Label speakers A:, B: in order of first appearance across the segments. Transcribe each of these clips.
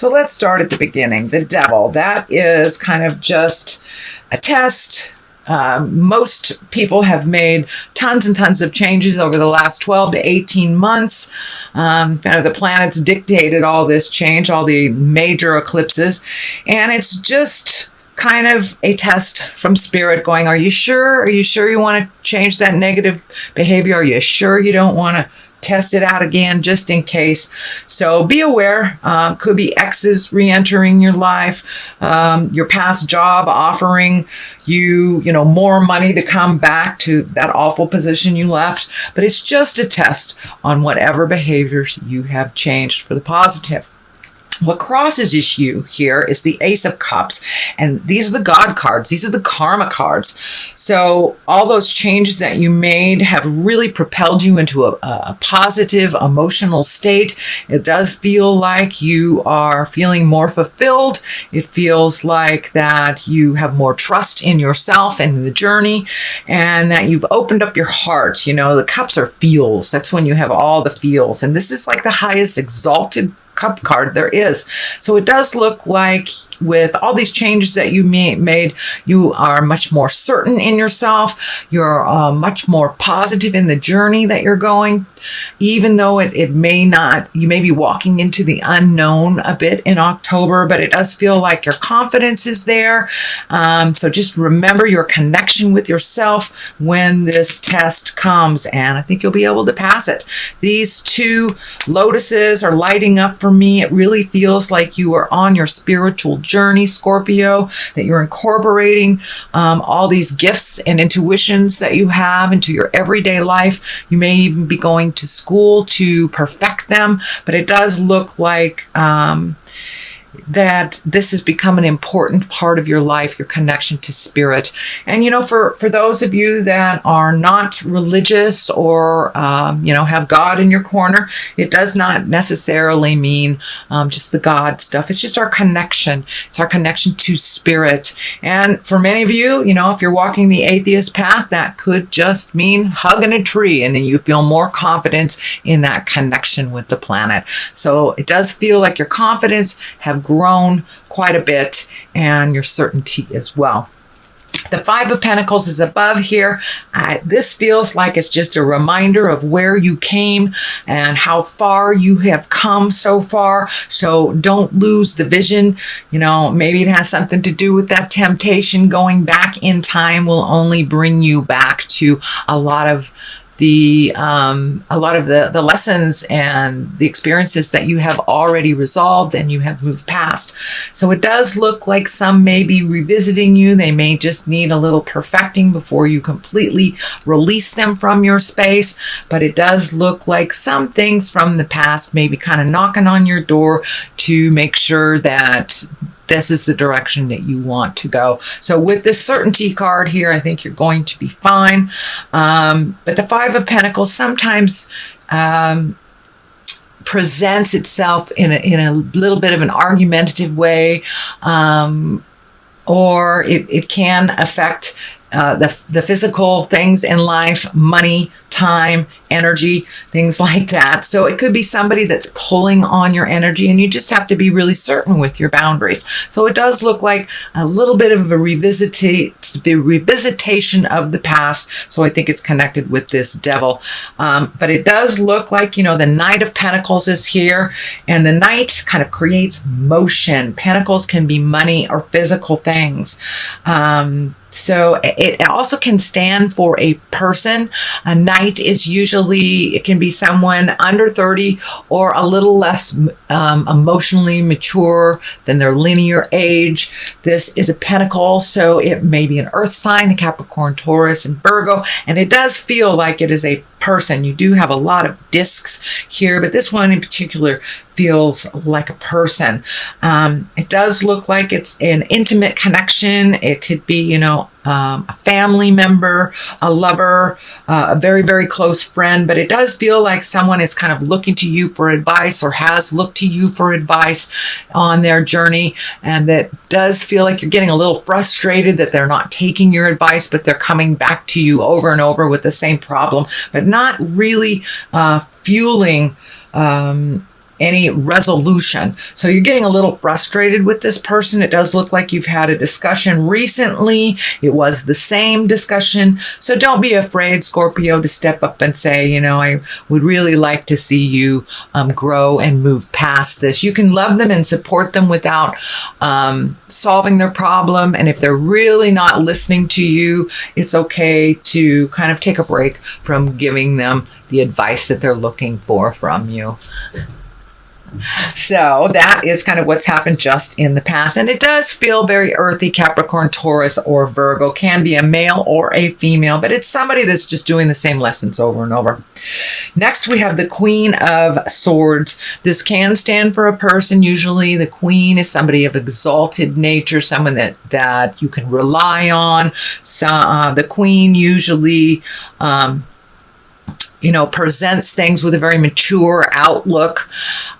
A: So let's start at the beginning. The devil, that is kind of just a test. Most people have made tons and tons of changes over the last 12 to 18 months. Kind of the planets dictated all this change, all the major eclipses. And it's just kind of a test from spirit going, are you sure? Are you sure you want to change that negative behavior? Are you sure you don't want to test it out again just in case? So be aware. Could be exes re-entering your life, your past job offering you more money to come back to that awful position you left. But it's just a test on whatever behaviors you have changed for the positive. What crosses you here is the Ace of Cups, and these are the God cards. These are the karma cards. So all those changes that you made have really propelled you into a positive emotional state. It does feel like you are feeling more fulfilled. It feels like that you have more trust in yourself and the journey, and that you've opened up your heart. The cups are feels. That's when you have all the feels, and this is like the highest exalted cup card there is. So it does look like with all these changes that you made, you are much more certain in yourself. You're much more positive in the journey that you're going, even though it may not, you may be walking into the unknown a bit in October, but it does feel like your confidence is there. So just remember your connection with yourself when this test comes, and I think you'll be able to pass it. These two lotuses are lighting up for me. It really feels like you are on your spiritual journey, Scorpio, that you're incorporating all these gifts and intuitions that you have into your everyday life. You may even be going to school to perfect them, but it does look like that this has become an important part of your life, your connection to spirit. And, for those of you that are not religious or, have God in your corner, it does not necessarily mean just the God stuff. It's just our connection. It's our connection to spirit. And for many of you, if you're walking the atheist path, that could just mean hugging a tree, and then you feel more confidence in that connection with the planet. So it does feel like your confidence have grown quite a bit, and your certainty as well. The Five of Pentacles is above here. This feels like it's just a reminder of where you came and how far you have come so far. So don't lose the vision. Maybe it has something to do with that temptation. Going back in time will only bring you back to a lot of the lessons and the experiences that you have already resolved and you have moved past. So it does look like some may be revisiting you. They may just need a little perfecting before you completely release them from your space. But it does look like some things from the past may be kind of knocking on your door to make sure that this is the direction that you want to go. So with this certainty card here, I think you're going to be fine. But the Five of Pentacles sometimes presents itself in a little bit of an argumentative way, or it can affect the physical things in life, money, time, energy, things like that. So it could be somebody that's pulling on your energy, and you just have to be really certain with your boundaries. So it does look like a little bit of a revisitation of the past. So I think it's connected with this devil. But it does look like, the Knight of Pentacles is here, and the Knight kind of creates motion. Pentacles can be money or physical things. So it also can stand for a person. A knight is usually, it can be someone under 30 or a little less emotionally mature than their linear age. This is a pentacle, so it may be an earth sign, the Capricorn, Taurus, and Virgo. And it does feel like it is a person. You do have a lot of discs here, but this one in particular feels like a person. It does look like it's an intimate connection. It could be, a family member, a lover, a very, very close friend, but it does feel like someone is kind of looking to you for advice or has looked to you for advice on their journey. And that does feel like you're getting a little frustrated that they're not taking your advice, but they're coming back to you over and over with the same problem, but not really fueling any resolution. So you're getting a little frustrated with this person. It does look like you've had a discussion recently. It was the same discussion. So don't be afraid, Scorpio, to step up and say, you know, I would really like to see you grow and move past this. You can love them and support them without solving their problem. And if they're really not listening to you, it's okay to kind of take a break from giving them the advice that they're looking for from you. So that is kind of what's happened just in the past. And it does feel very earthy. Capricorn, Taurus, or Virgo can be a male or a female, but it's somebody that's just doing the same lessons over and over. Next, we have the Queen of Swords. This can stand for a person. Usually the Queen is somebody of exalted nature, someone that you can rely on. So, the Queen usually presents things with a very mature outlook.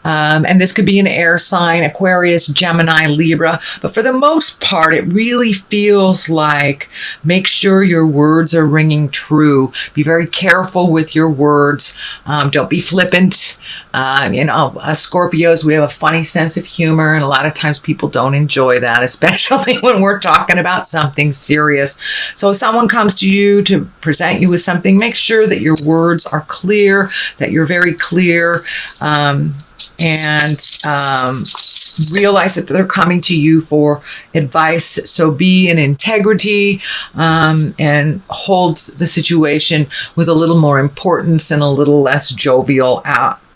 A: And this could be an air sign, Aquarius, Gemini, Libra. But for the most part, it really feels like make sure your words are ringing true. Be very careful with your words. Don't be flippant. Us Scorpios, we have a funny sense of humor, and a lot of times people don't enjoy that, especially when we're talking about something serious. So if someone comes to you to present you with something, make sure that your words are clear, that you're very clear, and realize that they're coming to you for advice. So be in integrity and hold the situation with a little more importance and a little less jovial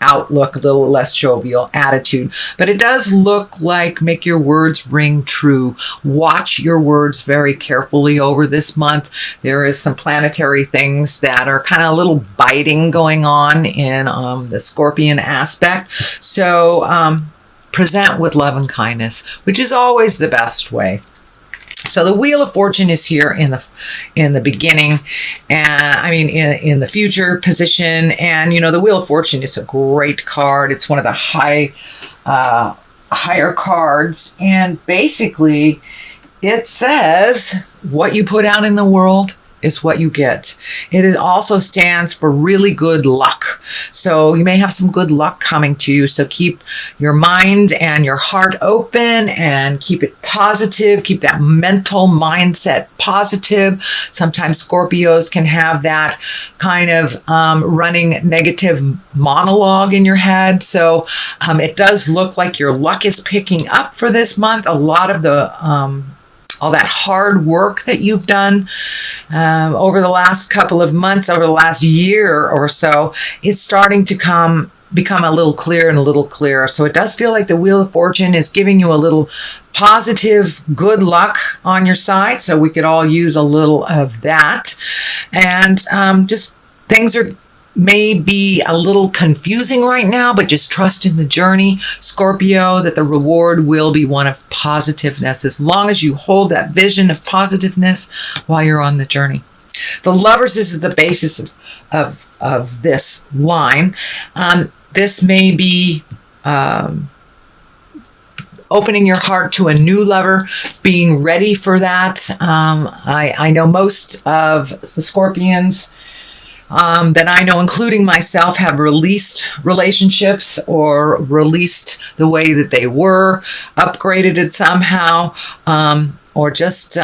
A: outlook, a little less jovial attitude. But it does look like make your words ring true. Watch your words very carefully over this month. There is some planetary things that are kind of a little biting going on in the Scorpion aspect. So present with love and kindness, which is always the best way. So the Wheel of Fortune is here in the beginning, and in the future position. And the Wheel of Fortune is a great card. It's one of the higher cards, and basically it says what you put out in the world is what you get. It also stands for really good luck. So you may have some good luck coming to you. So keep your mind and your heart open and keep it positive. Keep that mental mindset positive. Sometimes Scorpios can have that kind of running negative monologue in your head. So it does look like your luck is picking up for this month. A lot of the all that hard work that you've done over the last couple of months, over the last year or so, it's starting to become a little clearer and a little clearer. So it does feel like the Wheel of Fortune is giving you a little positive good luck on your side. So we could all use a little of that. And just things may be a little confusing right now, but just trust in the journey, Scorpio, that the reward will be one of positiveness, as long as you hold that vision of positiveness while you're on the journey. The Lovers is the basis of this line. This may be opening your heart to a new lover, being ready for that. I know most of the Scorpions that I know, including myself, have released relationships or released the way that they were, upgraded it somehow, or just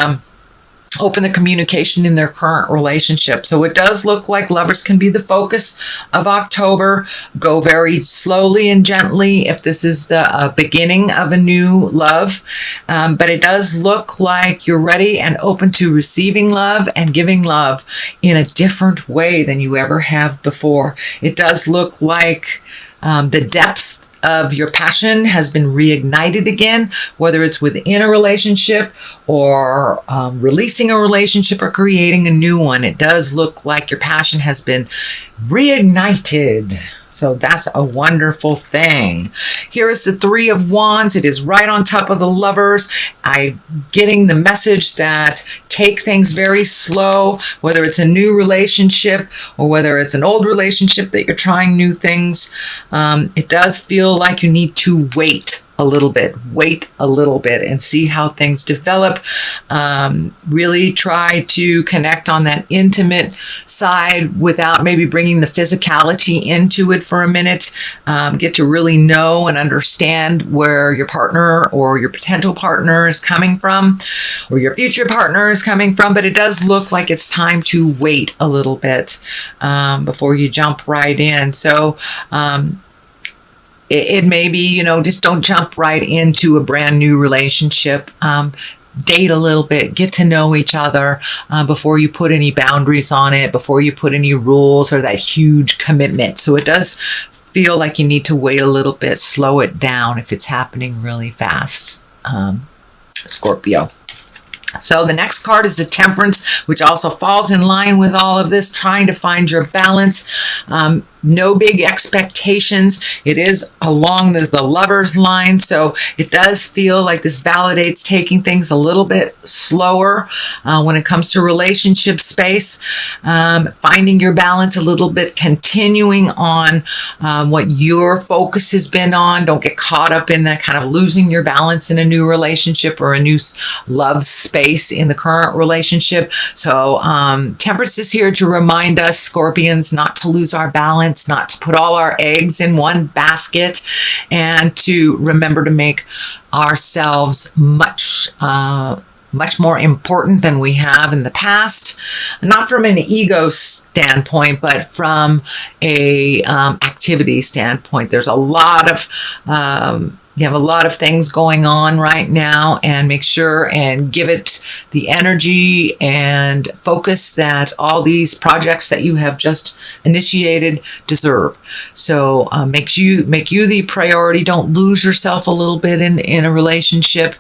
A: open the communication in their current relationship. So it does look like lovers can be the focus of October. Go very slowly and gently if this is the beginning of a new love. But it does look like you're ready and open to receiving love and giving love in a different way than you ever have before. It does look like the depths of your passion has been reignited again, whether it's within a relationship or releasing a relationship or creating a new one. It does look like your passion has been reignited. So that's a wonderful thing. Here is the Three of Wands. It is right on top of the Lovers. I'm getting the message that take things very slow, whether it's a new relationship or whether it's an old relationship that you're trying new things. It does feel like you need to wait a little bit, wait a little bit and see how things develop. Really try to connect on that intimate side without maybe bringing the physicality into it for a minute. Get to really know and understand where your partner or your potential partner is coming from, or your future partner is coming from. But it does look like it's time to wait a little bit before you jump right in. So it may be, just don't jump right into a brand new relationship. Date a little bit, get to know each other before you put any boundaries on it, before you put any rules or that huge commitment. So it does feel like you need to wait a little bit, slow it down if it's happening really fast, Scorpio. So the next card is the Temperance, which also falls in line with all of this, trying to find your balance. No big expectations. It is along the Lover's line, so it does feel like this validates taking things a little bit slower when it comes to relationship space, finding your balance a little bit, continuing on what your focus has been on. Don't get caught up in that kind of losing your balance in a new relationship or a new love space in the current relationship. So Temperance is here to remind us, Scorpions, not to lose our balance, not to put all our eggs in one basket, and to remember to make ourselves much more important than we have in the past. Not from an ego standpoint, but from a activity standpoint. There's a lot of you have a lot of things going on right now, and make sure and give it the energy and focus that all these projects that you have just initiated deserve. So make you the priority. Don't lose yourself a little bit in a relationship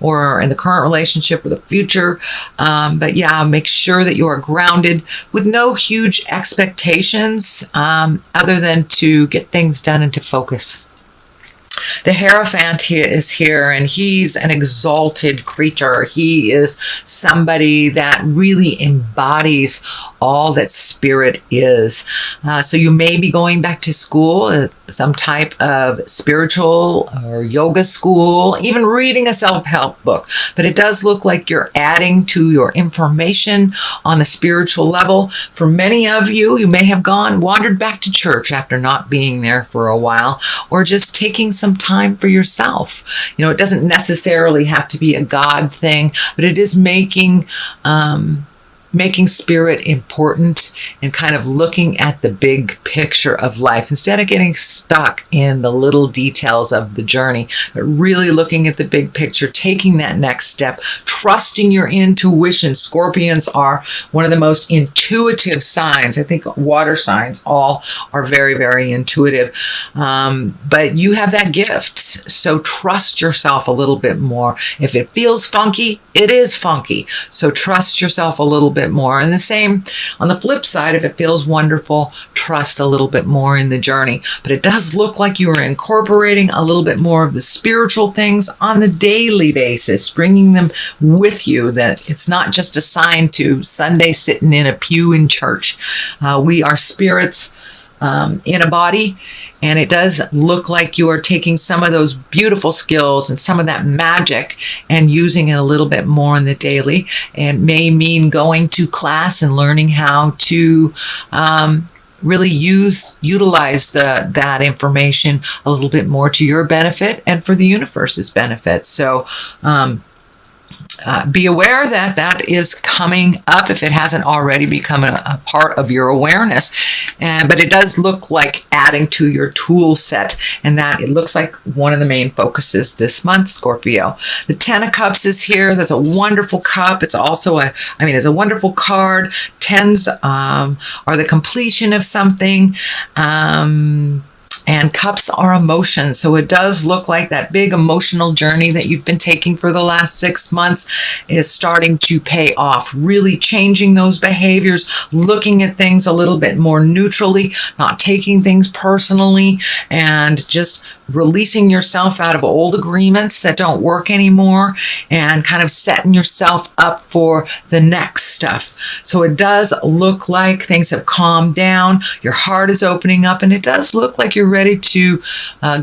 A: or in the current relationship or the future. But yeah, make sure that you are grounded with no huge expectations other than to get things done and to focus. The Hierophant is here, and he's an exalted creature. He is somebody that really embodies all that spirit is. So you may be going back to school, some type of spiritual or yoga school, even reading a self-help book. But it does look like you're adding to your information on the spiritual level. For many of you, you may have wandered back to church after not being there for a while, or just taking some time for yourself. It doesn't necessarily have to be a God thing, but it is making spirit important and kind of looking at the big picture of life instead of getting stuck in the little details of the journey, but really looking at the big picture, taking that next step, trusting your intuition. Scorpions are one of the most intuitive signs. I think water signs all are very, very intuitive, but you have that gift. So trust yourself a little bit more. If it feels funky, it is funky. So trust yourself a little bit more. And the same on the flip side, if it feels wonderful, trust a little bit more in the journey. But it does look like you are incorporating a little bit more of the spiritual things on the daily basis, bringing them with you, that it's not just assigned to Sunday sitting in a pew in church. We are spirits in a body, and it does look like you are taking some of those beautiful skills and some of that magic and using it a little bit more in the daily. And may mean going to class and learning how to really utilize that information a little bit more to your benefit and for the universe's benefit. So be aware that that is coming up if it hasn't already become a part of your awareness. But it does look like adding to your tool set, and that it looks like one of the main focuses this month, Scorpio. The Ten of Cups is here. That's a wonderful cup. It's also it's a wonderful card. Tens are the completion of something. And cups are emotions. So it does look like that big emotional journey that you've been taking for the last 6 months is starting to pay off, really changing those behaviors, looking at things a little bit more neutrally, not taking things personally, and just releasing yourself out of old agreements that don't work anymore and kind of setting yourself up for the next stuff. So it does look like things have calmed down. Your heart is opening up, and it does look like you're ready to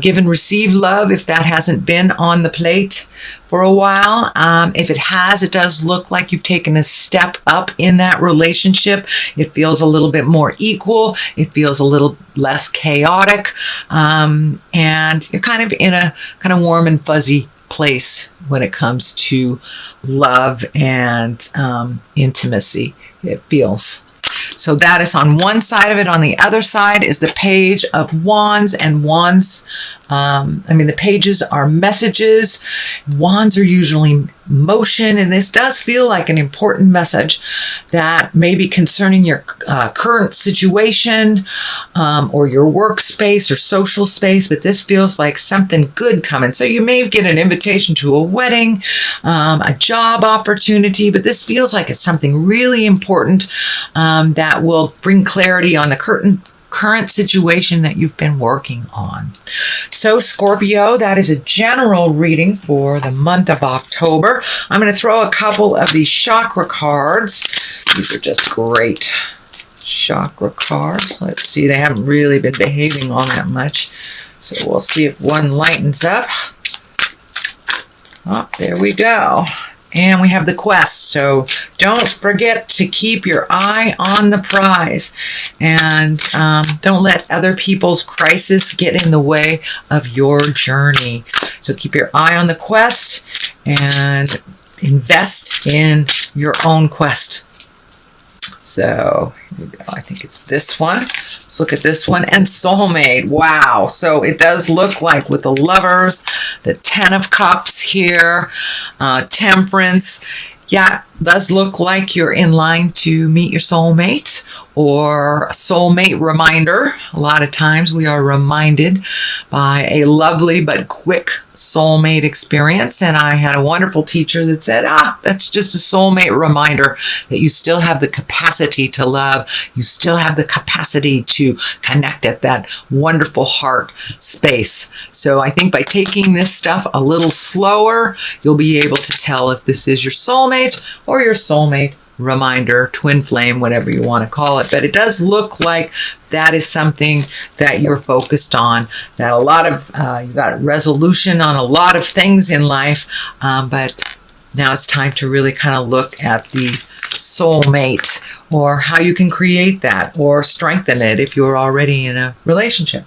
A: give and receive love if that hasn't been on the plate for a while. If it has, it does look like you've taken a step up in that relationship. It feels a little bit more equal. It feels a little less chaotic. And you're kind of in a kind of warm and fuzzy place when it comes to love and intimacy, it feels. So that is on one side of it. On the other side is the Page of Wands, and wands, the pages are messages. Wands are usually motion, and this does feel like an important message that may be concerning your current situation or your workspace or social space, but this feels like something good coming. So you may get an invitation to a wedding, a job opportunity, but this feels like it's something really important that will bring clarity on the current situation that you've been working on. So Scorpio, that is a general reading for the month of October. I'm going to throw a couple of these chakra cards. These are just great chakra cards. Let's see, they haven't really been behaving all that much. So we'll see if one lightens up. Oh, there we go. And we have the quest. So don't forget to keep your eye on the prize, and don't let other people's crisis get in the way of your journey. So keep your eye on the quest and invest in your own quest. So here we go. I think it's this one. Let's look at this one. And soulmate. Wow. So it does look like with the Lovers, the Ten of Cups here, Temperance. Yeah, does look like you're in line to meet your soulmate or a soulmate reminder. A lot of times we are reminded by a lovely but quick soulmate experience. And I had a wonderful teacher that said, that's just a soulmate reminder that you still have the capacity to love. You still have the capacity to connect at that wonderful heart space. So I think by taking this stuff a little slower, you'll be able to tell if this is your soulmate or your soulmate reminder, twin flame, whatever you want to call it. But it does look like that is something that you're focused on, that a lot of, you got resolution on a lot of things in life, but now it's time to really kind of look at the soulmate or how you can create that or strengthen it if you're already in a relationship.